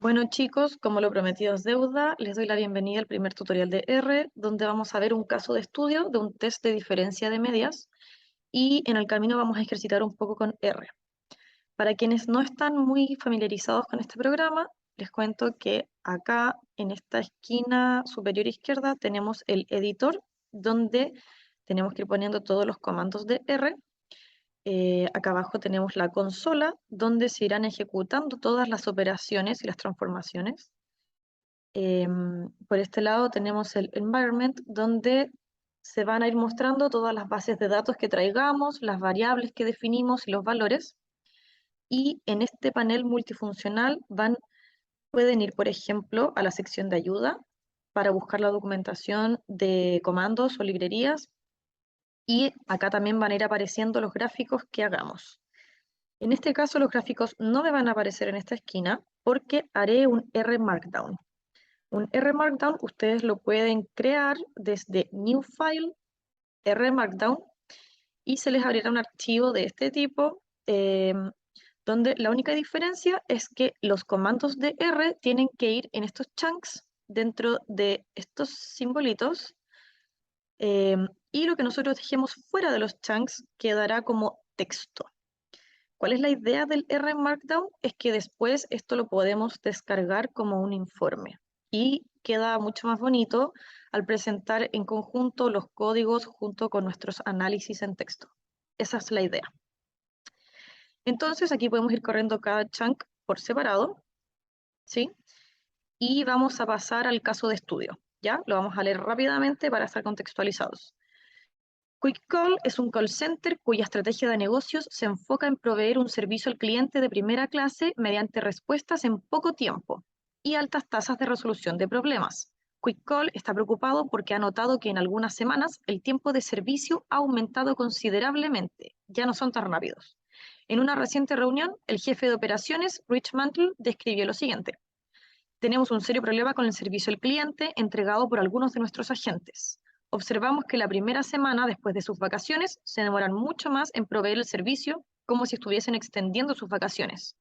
Bueno chicos, como lo prometido es deuda, les doy la bienvenida al primer tutorial de R, donde vamos a ver un caso de estudio de un test de diferencia de medias y en el camino vamos a ejercitar un poco con R. Para quienes no están muy familiarizados con este programa, les cuento que acá en esta esquina superior izquierda tenemos el editor, donde tenemos que ir poniendo todos los comandos de R. Acá abajo tenemos la consola, donde se irán ejecutando todas las operaciones y las transformaciones. Por este lado tenemos el environment, donde se van a ir mostrando todas las bases de datos que traigamos, las variables que definimos y los valores. Y en este panel multifuncional pueden ir, por ejemplo, a la sección de ayuda para buscar la documentación de comandos o librerías. Y acá también van a ir apareciendo los gráficos que hagamos. En este caso, los gráficos no me van a aparecer en esta esquina porque haré un R Markdown. Un R Markdown ustedes lo pueden crear desde New File, R Markdown, y se les abrirá un archivo de este tipo, donde la única diferencia es que los comandos de R tienen que ir en estos chunks dentro de estos simbolitos, y lo que nosotros dejemos fuera de los chunks quedará como texto. ¿Cuál es la idea del R Markdown? Es que después esto lo podemos descargar como un informe y queda mucho más bonito al presentar en conjunto los códigos junto con nuestros análisis en texto. Esa es la idea. Entonces aquí podemos ir corriendo cada chunk por separado, ¿sí? Y vamos a pasar al caso de estudio, ¿ya? Lo vamos a leer rápidamente para estar contextualizados. Quick Call es un call center cuya estrategia de negocios se enfoca en proveer un servicio al cliente de primera clase mediante respuestas en poco tiempo y altas tasas de resolución de problemas. Quick Call está preocupado porque ha notado que en algunas semanas el tiempo de servicio ha aumentado considerablemente, ya no son tan rápidos. En una reciente reunión, el jefe de operaciones, Rich Mantle, describió lo siguiente: tenemos un serio problema con el servicio al cliente entregado por algunos de nuestros agentes. Observamos que la primera semana después de sus vacaciones se demoran mucho más en proveer el servicio, como si estuviesen extendiendo sus vacaciones.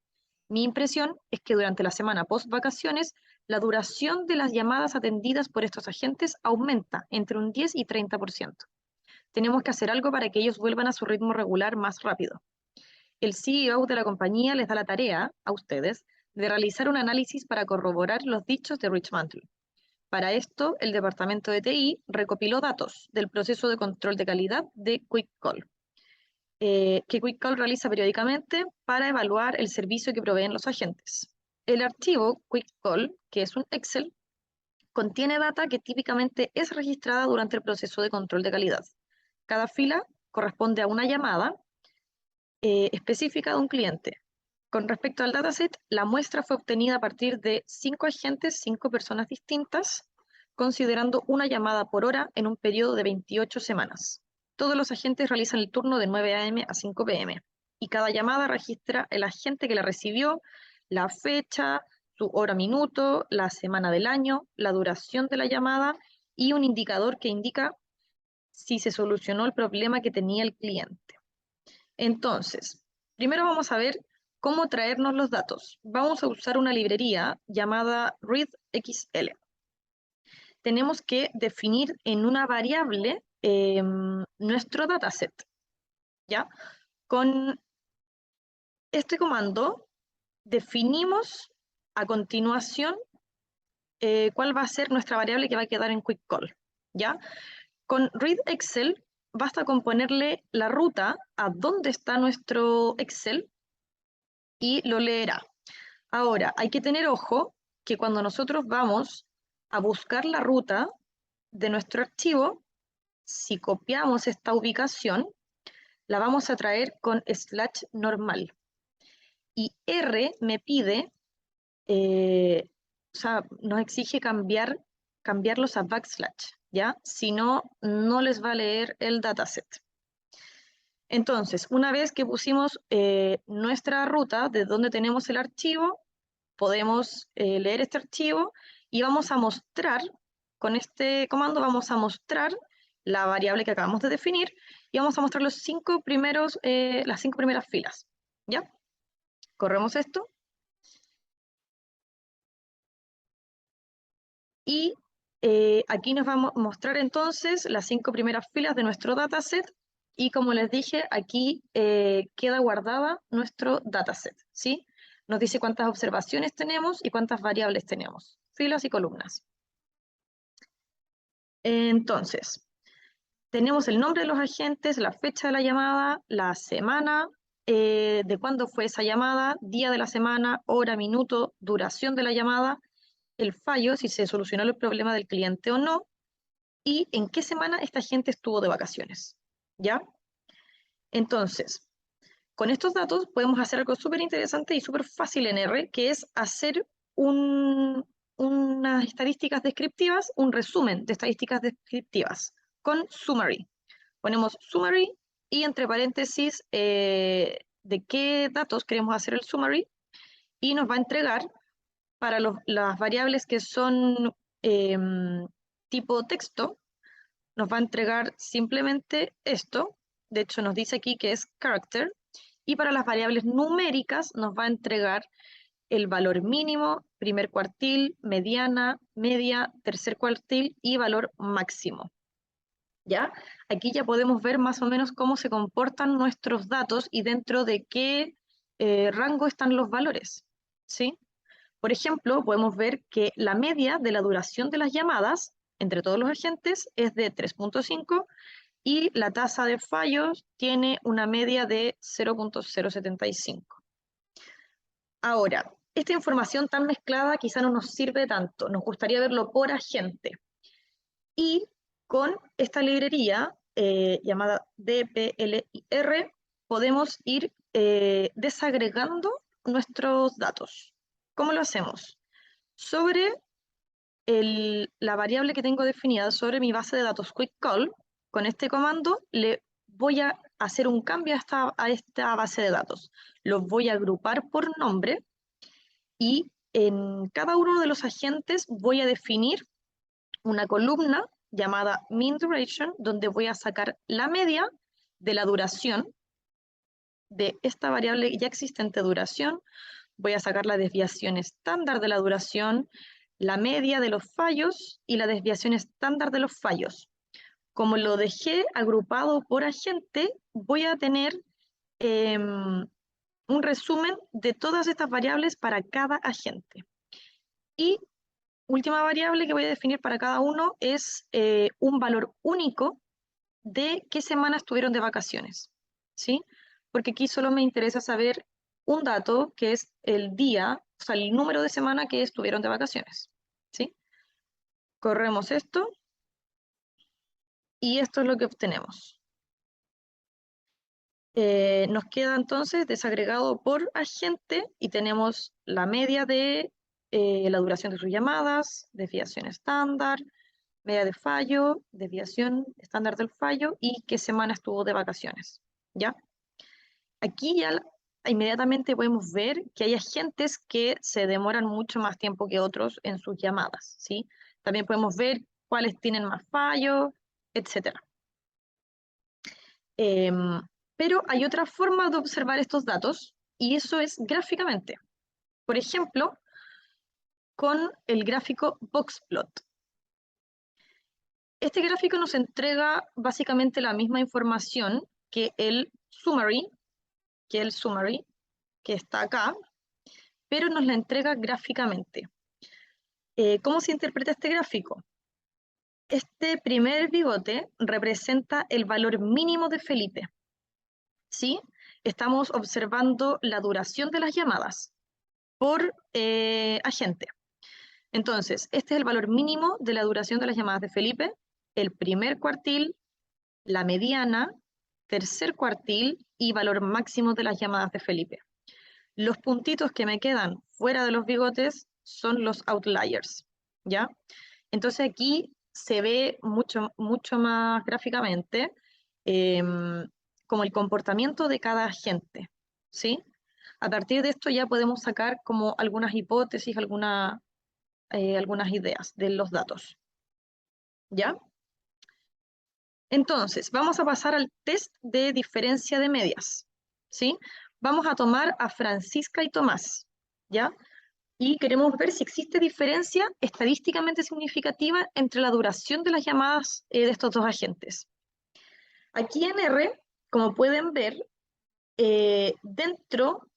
Mi impresión es que durante la semana post vacaciones, la duración de las llamadas atendidas por estos agentes aumenta entre un 10 y 30%. Tenemos que hacer algo para que ellos vuelvan a su ritmo regular más rápido. El CEO de la compañía les da la tarea a ustedes de realizar un análisis para corroborar los dichos de Rich Mantle. Para esto, el departamento de TI recopiló datos del proceso de control de calidad de Quick Call, que Quick Call realiza periódicamente para evaluar el servicio que proveen los agentes. El archivo Quick Call, que es un Excel, contiene data que típicamente es registrada durante el proceso de control de calidad. Cada fila corresponde a una llamada específica de un cliente. Con respecto al dataset, la muestra fue obtenida a partir de 5 agentes, 5 personas distintas, considerando una llamada por hora en un periodo de 28 semanas. Todos los agentes realizan el turno de 9 a.m. a 5 p.m. y cada llamada registra el agente que la recibió, la fecha, su hora minuto, la semana del año, la duración de la llamada y un indicador que indica si se solucionó el problema que tenía el cliente. Entonces, primero vamos a ver cómo traernos los datos. Vamos a usar una librería llamada readxl. Tenemos que definir en una variable nuestro dataset, ¿ya? Con este comando definimos a continuación cuál va a ser nuestra variable que va a quedar en Quick Call, ¿ya? Con readXL basta con ponerle la ruta a dónde está nuestro Excel y lo leerá. Ahora, hay que tener ojo que cuando nosotros vamos a buscar la ruta de nuestro archivo, si copiamos esta ubicación, la vamos a traer con /normal. Y R me pide, o sea, nos exige cambiarlos a backslash, ¿ya? Si no, no les va a leer el dataset. Entonces, una vez que pusimos nuestra ruta de donde tenemos el archivo, podemos leer este archivo y vamos a mostrar, con este comando vamos a mostrar la variable que acabamos de definir y vamos a mostrar las 5 primeras filas, ¿ya? Corremos esto Y aquí nos va a mostrar entonces las 5 primeras filas de nuestro dataset. Y como les dije, aquí queda guardada nuestro dataset, ¿sí? Nos dice cuántas observaciones tenemos y cuántas variables tenemos, filas y columnas. Entonces, tenemos el nombre de los agentes, la fecha de la llamada, la semana, de cuándo fue esa llamada, día de la semana, hora, minuto, duración de la llamada, el fallo, si se solucionó el problema del cliente o no, y en qué semana esta gente estuvo de vacaciones, ¿ya? Entonces, con estos datos podemos hacer algo súper interesante y súper fácil en R, que es hacer unas estadísticas descriptivas, un resumen de estadísticas descriptivas con summary. Ponemos summary y entre paréntesis de qué datos queremos hacer el summary y nos va a entregar para las variables que son tipo texto, nos va a entregar simplemente esto. De hecho, nos dice aquí que es character. Y para las variables numéricas nos va a entregar el valor mínimo, primer cuartil, mediana, media, tercer cuartil y valor máximo. ¿Ya? Aquí ya podemos ver más o menos cómo se comportan nuestros datos y dentro de qué rango están los valores, ¿sí? Por ejemplo, podemos ver que la media de la duración de las llamadas entre todos los agentes es de 3.5 y la tasa de fallos tiene una media de 0.075. Ahora, esta información tan mezclada quizá no nos sirve tanto, nos gustaría verlo por agente. Y con esta librería llamada dplyr podemos ir desagregando nuestros datos. ¿Cómo lo hacemos? Sobre la variable que tengo definida sobre mi base de datos quick call, con este comando le voy a hacer un cambio a esta base de datos. Los voy a agrupar por nombre y en cada uno de los agentes voy a definir una columna llamada mean duration, donde voy a sacar la media de la duración de esta variable ya existente duración, voy a sacar la desviación estándar de la duración, la media de los fallos y la desviación estándar de los fallos. Como lo dejé agrupado por agente, voy a tener un resumen de todas estas variables para cada agente. Y última variable que voy a definir para cada uno es un valor único de qué semana estuvieron de vacaciones, ¿sí? Porque aquí solo me interesa saber un dato que es el día, o sea, el número de semana que estuvieron de vacaciones, ¿sí? Corremos esto y esto es lo que obtenemos. Nos queda entonces desagregado por agente y tenemos la media de la duración de sus llamadas, desviación estándar, media de fallo, desviación estándar del fallo y qué semana estuvo de vacaciones, ¿ya? Aquí ya inmediatamente podemos ver que hay agentes que se demoran mucho más tiempo que otros en sus llamadas, ¿sí? También podemos ver cuáles tienen más fallos, etc. Pero hay otra forma de observar estos datos y eso es gráficamente. Por ejemplo, con el gráfico Boxplot. Este gráfico nos entrega básicamente la misma información que el summary, que está acá, pero nos la entrega gráficamente. ¿Cómo se interpreta este gráfico? Este primer bigote representa el valor mínimo de Felipe, ¿sí? Estamos observando la duración de las llamadas por agente. Entonces, este es el valor mínimo de la duración de las llamadas de Felipe, el primer cuartil, la mediana, tercer cuartil y valor máximo de las llamadas de Felipe. Los puntitos que me quedan fuera de los bigotes son los outliers, ¿ya? Entonces aquí se ve mucho, mucho más gráficamente como el comportamiento de cada agente, ¿sí? A partir de esto ya podemos sacar como algunas hipótesis, algunas ideas de los datos, ¿ya? Entonces, vamos a pasar al test de diferencia de medias, ¿sí? Vamos a tomar a Francisca y Tomás, ¿ya? y queremos ver si existe diferencia estadísticamente significativa entre la duración de las llamadas de estos dos agentes. Aquí en R, como pueden ver, dentro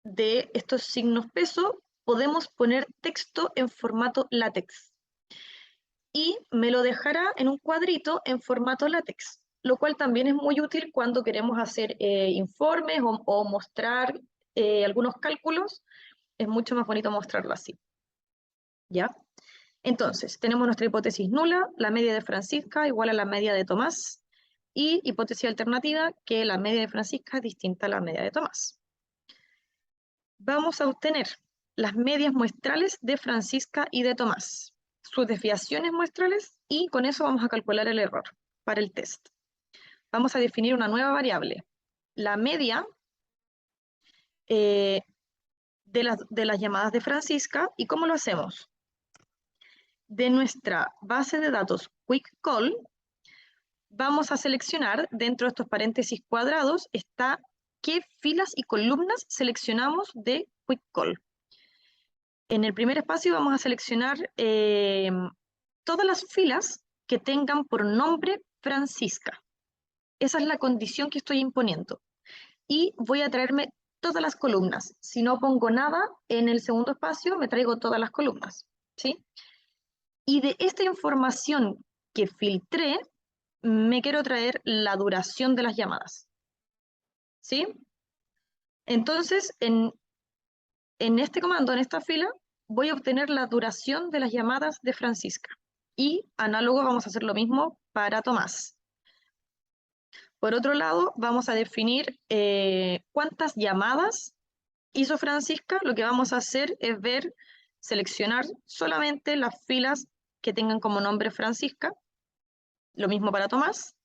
de estos signos peso podemos poner texto en formato látex y me lo dejará en un cuadrito en formato látex, lo cual también es muy útil cuando queremos hacer informes o mostrar algunos cálculos. Es mucho más bonito mostrarlo así, ¿ya? Entonces, tenemos nuestra hipótesis nula, la media de Francisca igual a la media de Tomás, y hipótesis alternativa, que la media de Francisca es distinta a la media de Tomás. Vamos a obtener las medias muestrales de Francisca y de Tomás, sus desviaciones muestrales, y con eso vamos a calcular el error para el test. Vamos a definir una nueva variable, la media de las llamadas de Francisca. ¿Y cómo lo hacemos? De nuestra base de datos Quick Call, vamos a seleccionar dentro de estos paréntesis cuadrados está qué filas y columnas seleccionamos de Quick Call. En el primer espacio vamos a seleccionar todas las filas que tengan por nombre Francisca. Esa es la condición que estoy imponiendo. Y voy a traerme todas las columnas. Si no pongo nada en el segundo espacio, me traigo todas las columnas, ¿sí? Y de esta información que filtré, me quiero traer la duración de las llamadas, ¿sí? Entonces, en este comando, en esta fila, voy a obtener la duración de las llamadas de Francisca. Y análogo vamos a hacer lo mismo para Tomás. Por otro lado, vamos a definir cuántas llamadas hizo Francisca. Lo que vamos a hacer es seleccionar solamente las filas que tengan como nombre Francisca. Lo mismo para Tomás.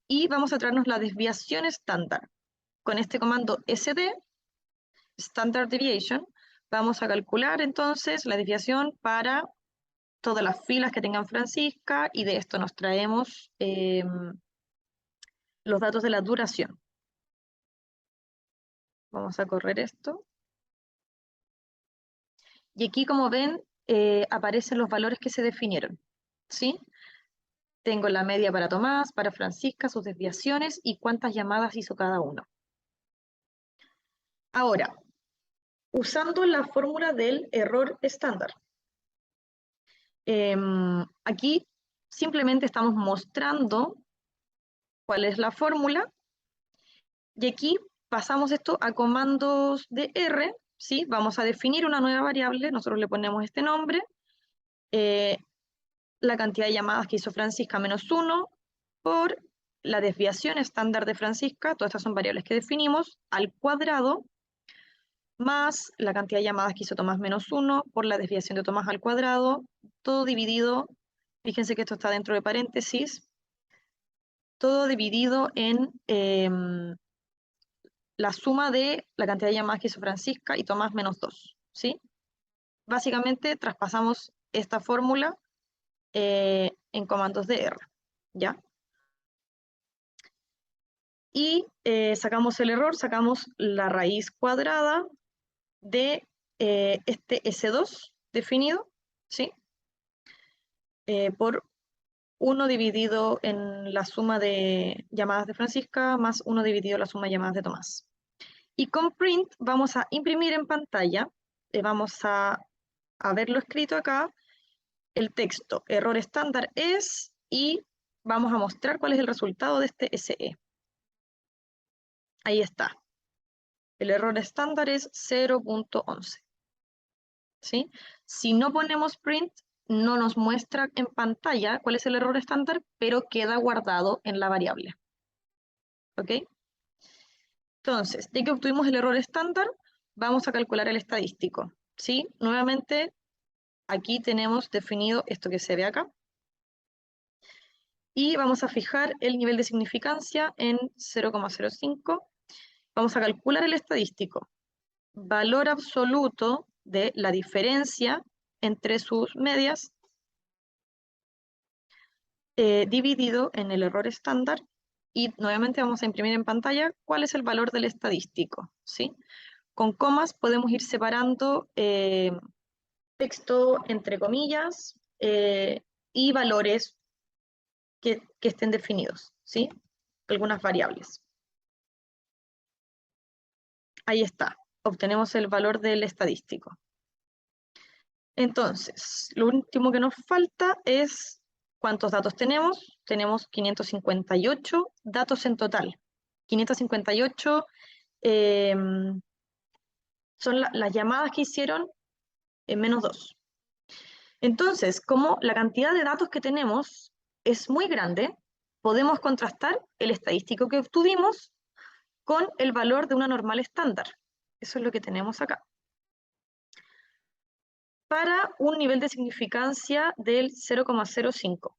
Y vamos a traernos la desviación estándar. Con este comando SD, Standard Deviation, vamos a calcular entonces la desviación para todas las filas que tengan Francisca, y de esto nos traemos los datos de la duración. Vamos a correr esto. Y aquí, como ven, aparecen los valores que se definieron, ¿sí? Tengo la media para Tomás, para Francisca, sus desviaciones y cuántas llamadas hizo cada uno. Ahora, usando la fórmula del error estándar. Aquí simplemente estamos mostrando cuál es la fórmula, y aquí pasamos esto a comandos de R, ¿sí? Vamos a definir una nueva variable, nosotros le ponemos este nombre, la cantidad de llamadas que hizo Francisca menos 1 por la desviación estándar de Francisca, todas estas son variables que definimos, al cuadrado, más la cantidad de llamadas que hizo Tomás menos 1 por la desviación de Tomás al cuadrado, todo dividido, fíjense que esto está dentro de paréntesis, todo dividido en la suma de la cantidad de llamadas que hizo Francisca y Tomás menos 2, ¿sí? Básicamente traspasamos esta fórmula en comandos de R, ¿ya? Y sacamos el error, sacamos la raíz cuadrada de este S2 definido, ¿sí? Por 1 dividido en la suma de llamadas de Francisca más 1 dividido en la suma de llamadas de Tomás. Y con print vamos a imprimir en pantalla, vamos a verlo escrito acá, el texto error estándar es, y vamos a mostrar cuál es el resultado de este SE. Ahí está. El error estándar es 0.11. ¿Sí? Si no ponemos print, no nos muestra en pantalla cuál es el error estándar, pero queda guardado en la variable. ¿Ok? Entonces, ya que obtuvimos el error estándar, vamos a calcular el estadístico. ¿Sí? Nuevamente, aquí tenemos definido esto que se ve acá. Y vamos a fijar el nivel de significancia en 0,05. Vamos a calcular el estadístico. Valor absoluto de la diferencia entre sus medias dividido en el error estándar, y nuevamente vamos a imprimir en pantalla cuál es el valor del estadístico, ¿sí? Con comas podemos ir separando texto entre comillas y valores que estén definidos, ¿sí? Algunas variables. Ahí está, obtenemos el valor del estadístico. Entonces, lo último que nos falta es cuántos datos tenemos. Tenemos 558 datos en total. 558 eh, son las llamadas que hicieron en menos 2. Entonces, como la cantidad de datos que tenemos es muy grande, podemos contrastar el estadístico que obtuvimos con el valor de una normal estándar. Eso es lo que tenemos acá. Para un nivel de significancia del 0,05.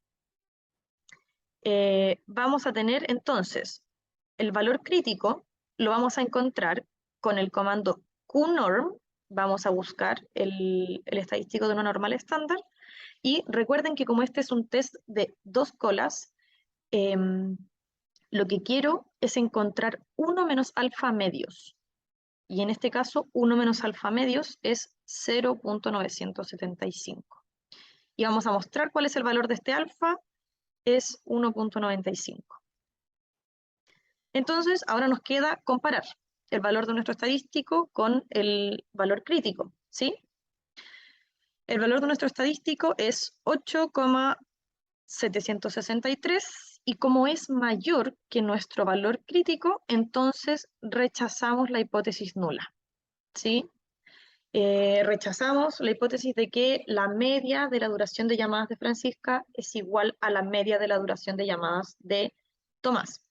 Vamos a tener entonces el valor crítico, lo vamos a encontrar con el comando qnorm, vamos a buscar el estadístico de una normal estándar, y recuerden que como este es un test de 2 colas, lo que quiero es encontrar 1 menos alfa medios, y en este caso 1 menos alfa medios es 0.975. Y vamos a mostrar cuál es el valor de este alfa, es 1.95. Entonces, ahora nos queda comparar el valor de nuestro estadístico con el valor crítico, ¿sí? El valor de nuestro estadístico es 8,763 y como es mayor que nuestro valor crítico, entonces rechazamos la hipótesis nula, ¿sí? Rechazamos la hipótesis de que la media de la duración de llamadas de Francisca es igual a la media de la duración de llamadas de Tomás.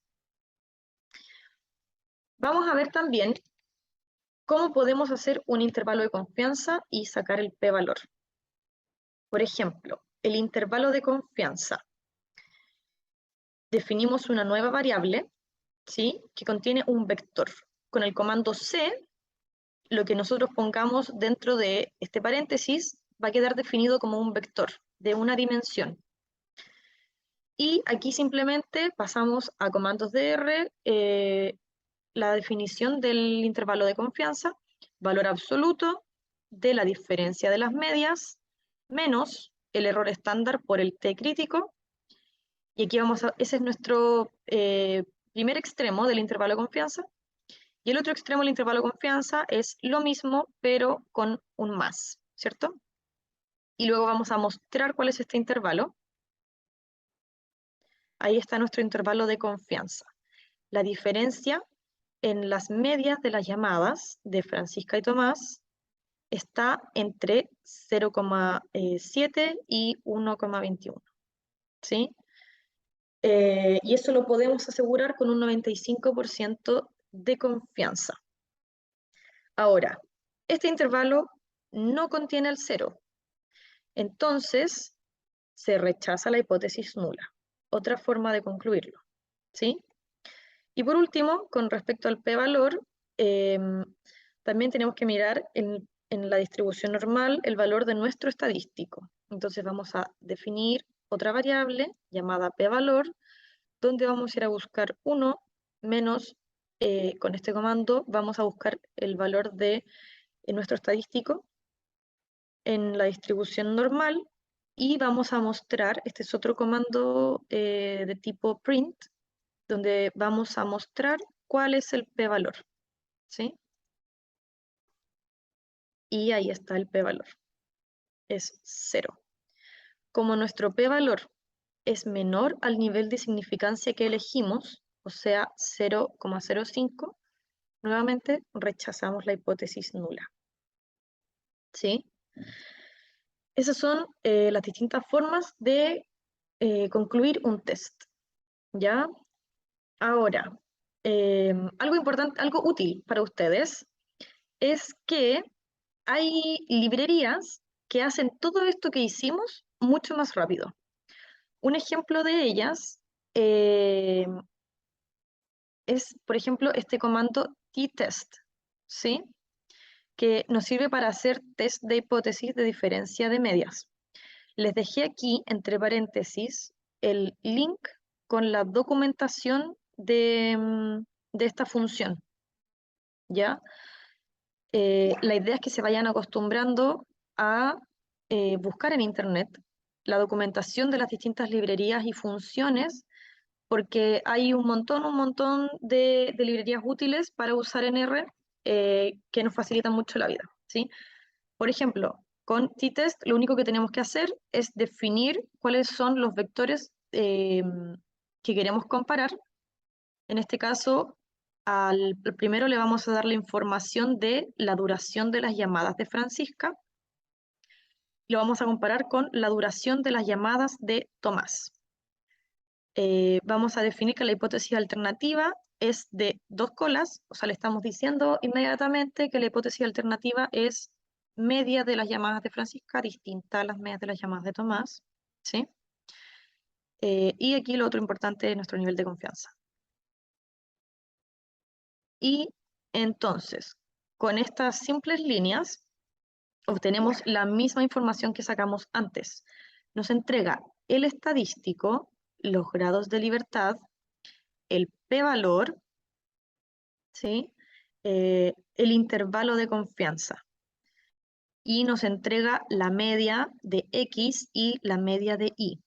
Vamos a ver también cómo podemos hacer un intervalo de confianza y sacar el p-valor. Por ejemplo, el intervalo de confianza. Definimos una nueva variable, ¿sí?, que contiene un vector. Con el comando C, lo que nosotros pongamos dentro de este paréntesis va a quedar definido como un vector de una dimensión. Y aquí simplemente pasamos a comandos de R, la definición del intervalo de confianza, valor absoluto de la diferencia de las medias, menos el error estándar por el t crítico. Y aquí ese es nuestro primer extremo del intervalo de confianza. Y el otro extremo del intervalo de confianza es lo mismo, pero con un más, ¿cierto? Y luego vamos a mostrar cuál es este intervalo. Ahí está nuestro intervalo de confianza. La diferencia en las medias de las llamadas de Francisca y Tomás está entre 0,7 y 1,21, ¿sí? Y eso lo podemos asegurar con un 95% de confianza. Ahora, este intervalo no contiene el 0, entonces se rechaza la hipótesis nula. Otra forma de concluirlo, ¿sí? Y por último, con respecto al p-valor, también tenemos que mirar en la distribución normal el valor de nuestro estadístico. Entonces vamos a definir otra variable llamada p-valor, donde vamos a ir a buscar 1 menos, con este comando vamos a buscar el valor de nuestro estadístico en la distribución normal y vamos a mostrar, este es otro comando de tipo print, donde vamos a mostrar cuál es el p-valor, ¿sí? Y ahí está el p-valor, es 0. Como nuestro p-valor es menor al nivel de significancia que elegimos, o sea, 0,05, nuevamente rechazamos la hipótesis nula, ¿sí? Esas son las distintas formas de concluir un test, ¿ya? Ahora, algo importante, algo útil para ustedes es que hay librerías que hacen todo esto que hicimos mucho más rápido. Un ejemplo de ellas es, por ejemplo, este comando t-test, ¿sí?, que nos sirve para hacer test de hipótesis de diferencia de medias. Les dejé aquí, entre paréntesis, el link con la documentación de esta función, ¿ya? La idea es que se vayan acostumbrando a buscar en Internet la documentación de las distintas librerías y funciones, porque hay un montón de librerías útiles para usar en R que nos facilitan mucho la vida, ¿sí? Por ejemplo, con t-test lo único que tenemos que hacer es definir cuáles son los vectores que queremos comparar. En este caso, al primero le vamos a dar la información de la duración de las llamadas de Francisca. Lo vamos a comparar con la duración de las llamadas de Tomás. Vamos a definir que la hipótesis alternativa es de 2 colas, o sea, le estamos diciendo inmediatamente que la hipótesis alternativa es media de las llamadas de Francisca, distinta a las medias de las llamadas de Tomás, ¿sí? Y aquí lo otro importante es nuestro nivel de confianza. Y entonces, con estas simples líneas, obtenemos la misma información que sacamos antes. Nos entrega el estadístico, los grados de libertad, el p-valor, ¿sí? El intervalo de confianza. Y nos entrega la media de X y la media de Y.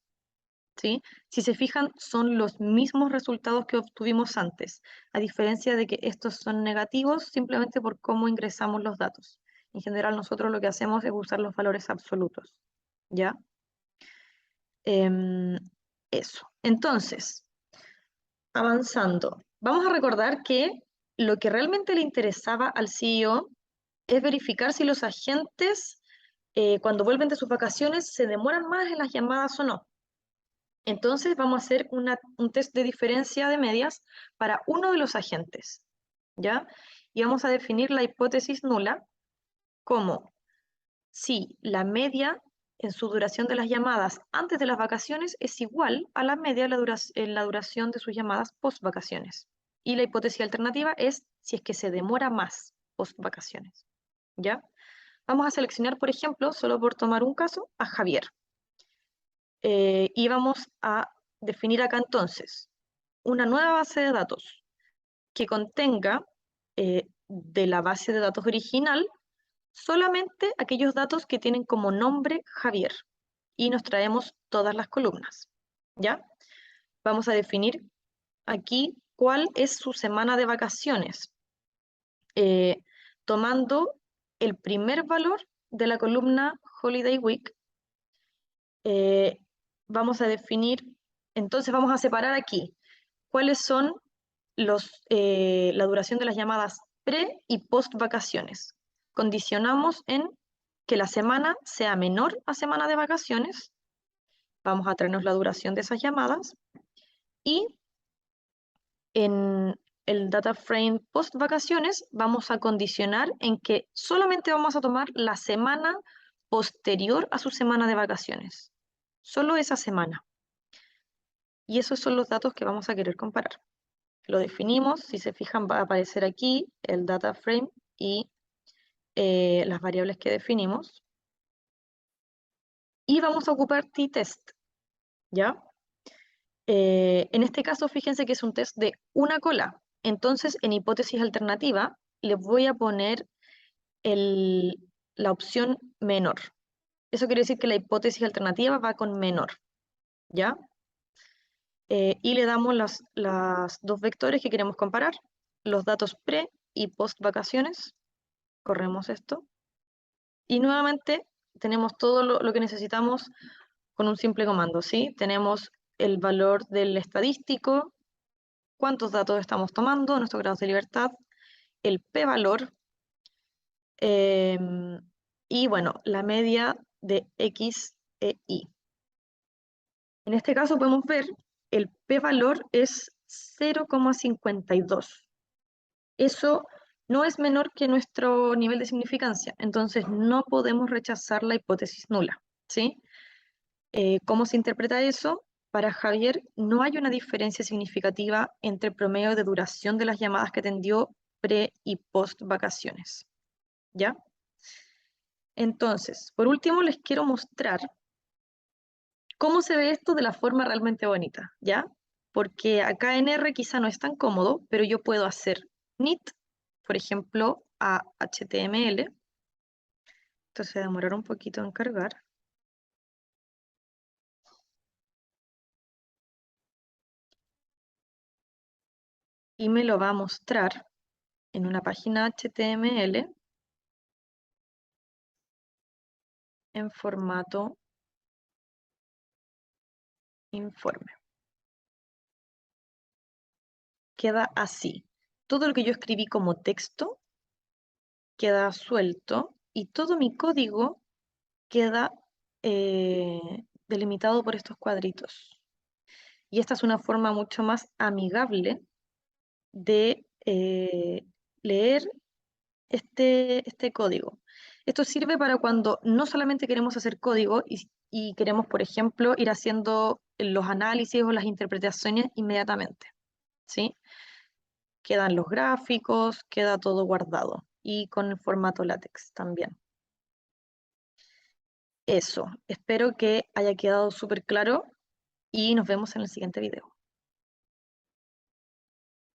¿Sí? Si se fijan, son los mismos resultados que obtuvimos antes, a diferencia de que estos son negativos simplemente por cómo ingresamos los datos. En general, nosotros lo que hacemos es usar los valores absolutos. ¿Ya? Eso. Entonces, avanzando, vamos a recordar que lo que realmente le interesaba al CEO es verificar si los agentes, cuando vuelven de sus vacaciones, se demoran más en las llamadas o no. Entonces vamos a hacer un test de diferencia de medias para uno de los agentes, ¿ya? Y vamos a definir la hipótesis nula como si la media en su duración de las llamadas antes de las vacaciones es igual a la media en la duración de sus llamadas post vacaciones. Y la hipótesis alternativa es si es que se demora más post vacaciones, ¿ya? Vamos a seleccionar, por ejemplo, solo por tomar un caso, a Javier. Y vamos a definir acá entonces una nueva base de datos que contenga de la base de datos original solamente aquellos datos que tienen como nombre Javier. Y nos traemos todas las columnas, ¿ya? Vamos a definir aquí cuál es su semana de vacaciones, tomando el primer valor de la columna Holiday Week. Vamos a definir, entonces vamos a separar aquí cuáles son la duración de las llamadas pre y post vacaciones. Condicionamos en que la semana sea menor a semana de vacaciones. Vamos a traernos la duración de esas llamadas. Y en el data frame post vacaciones vamos a condicionar en que solamente vamos a tomar la semana posterior a su semana de vacaciones. Solo esa semana. Y esos son los datos que vamos a querer comparar. Lo definimos, si se fijan va a aparecer aquí el data frame y las variables que definimos. Y vamos a ocupar t-test, ¿ya? En este caso, fíjense que es un test de una cola. Entonces, en hipótesis alternativa, le voy a poner la opción menor. Eso quiere decir que la hipótesis alternativa va con menor, ¿ya? Y le damos las dos vectores que queremos comparar, los datos pre y post vacaciones. Corremos esto. Y nuevamente tenemos todo lo que necesitamos con un simple comando, ¿sí? Tenemos el valor del estadístico, cuántos datos estamos tomando, nuestros grados de libertad, el p-valor, y bueno, la media de x e y. En este caso podemos ver el p-valor es 0,52. Eso no es menor que nuestro nivel de significancia, entonces no podemos rechazar la hipótesis nula, ¿sí? ¿Cómo se interpreta eso? Para Javier no hay una diferencia significativa entre el promedio de duración de las llamadas que atendió pre y post vacaciones, ¿ya? Entonces, por último les quiero mostrar cómo se ve esto de la forma realmente bonita, ¿ya? Porque acá en R quizá no es tan cómodo, pero yo puedo hacer knit, por ejemplo, a HTML. Entonces va a demorar un poquito en cargar. y me lo va a mostrar en una página HTML en formato informe. Queda así. Todo lo que yo escribí como texto queda suelto y todo mi código queda delimitado por estos cuadritos. Y esta es una forma mucho más amigable de leer este código. Esto sirve para cuando no solamente queremos hacer código y queremos, por ejemplo, ir haciendo los análisis o las interpretaciones inmediatamente, ¿sí? Quedan los gráficos, queda todo guardado y con el formato látex también. Eso, espero que haya quedado súper claro y nos vemos en el siguiente video.